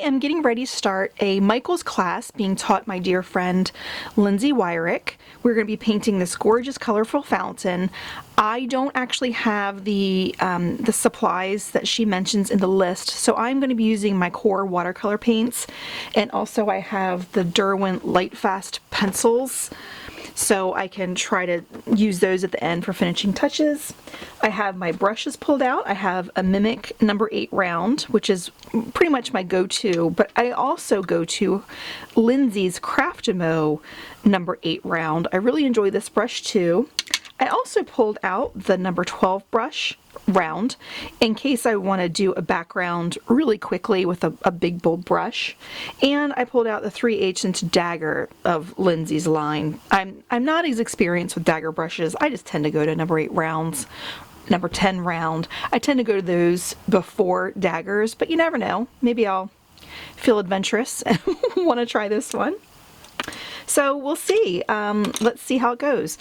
am getting ready to start a Michael's class being taught my dear friend Lindsay Weirich. We're going to be painting this gorgeous colorful fountain. I don't actually have the supplies that she mentions in the list, so I'm going to be using my QOR watercolor paints, and also I have the Derwent Lightfast pencils, so I can try to use those at the end for finishing touches. I have my brushes pulled out. I have a Mimic number 8 round, which is pretty much my go-to, but I also go to Lindsay's Craftamo number 8 round. I really enjoy this brush too. I also pulled out the number 12 brush round in case I want to do a background really quickly with a big bold brush, and I pulled out the 3/8 inch dagger of Lindsay's line. I'm not as experienced with dagger brushes. I just tend to go to number 8 rounds, number 10 round. I tend to go to those before daggers, but you never know. Maybe I'll feel adventurous and want to try this one. So we'll see. Let's see how it goes.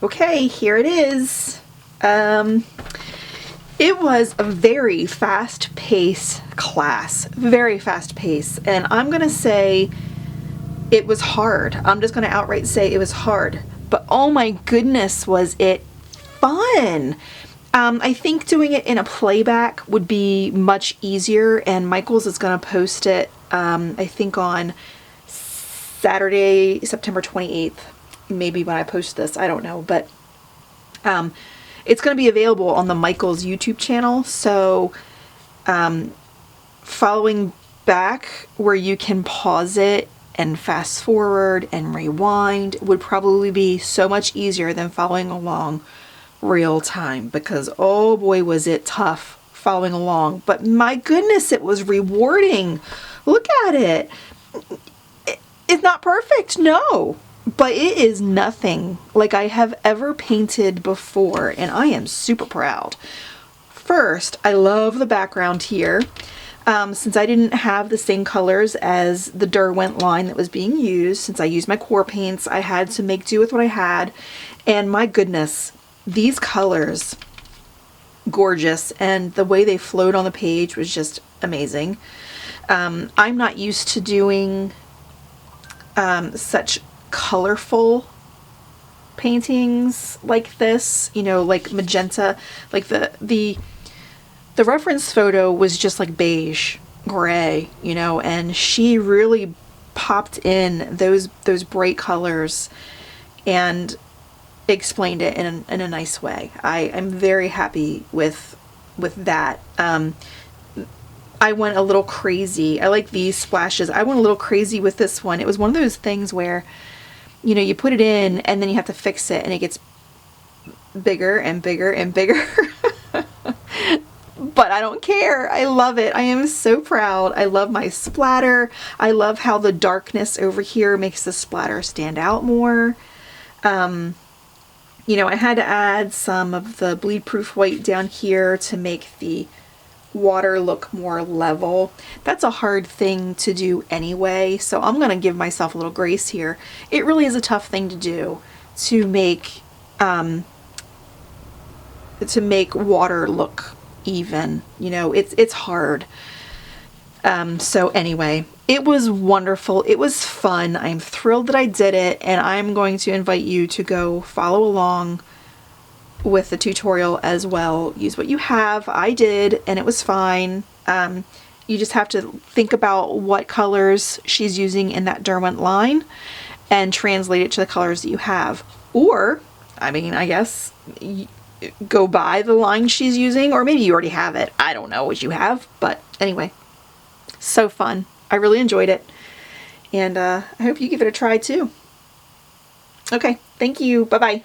Okay, here it is. It was a very fast-paced class, very fast-paced, and I'm gonna say it was hard. I'm just gonna outright say it was hard, but oh my goodness, was it fun. I think doing it in a playback would be much easier, and Michaels is gonna post it, I think on Saturday, September 28th, maybe when I post this, I don't know, but it's going to be available on the Michaels YouTube channel, so following back where you can pause it and fast forward and rewind would probably be so much easier than following along real time, because oh boy was it tough following along, but my goodness, it was rewarding. Look at it. It's not perfect, no, but it is nothing like I have ever painted before, and I am super proud. First, I love the background here. Since I didn't have the same colors as the Derwent line that was being used, since I used my QOR paints, I had to make do with what I had, and my goodness, these colors, gorgeous, and the way they flowed on the page was just amazing. I'm not used to doing such colorful paintings like this, you know, like magenta, like the reference photo was just like beige, gray, you know, and she really popped in those bright colors and explained it in a nice way. I'm very happy with that. I went a little crazy. I like these splashes. I went a little crazy with this one. It was one of those things where, you know, you put it in and then you have to fix it and it gets bigger and bigger and bigger. But I don't care. I love it. I am so proud. I love my splatter. I love how the darkness over here makes the splatter stand out more. You know, I had to add some of the bleed proof white down here to make the water look more level. That's a hard thing to do anyway, so I'm gonna give myself a little grace here. It really is a tough thing to do, to make water look even. You know, it's hard. So anyway, it was wonderful. It was fun. I'm thrilled that I did it, and I'm going to invite you to go follow along with the tutorial as well. Use what you have. I did, and it was fine. You just have to think about what colors she's using in that Derwent line and translate it to the colors that you have. Or, I mean, I guess go by the line she's using, or maybe you already have it. I don't know what you have, but anyway, so fun. I really enjoyed it, and I hope you give it a try too. Okay, thank you. Bye-bye.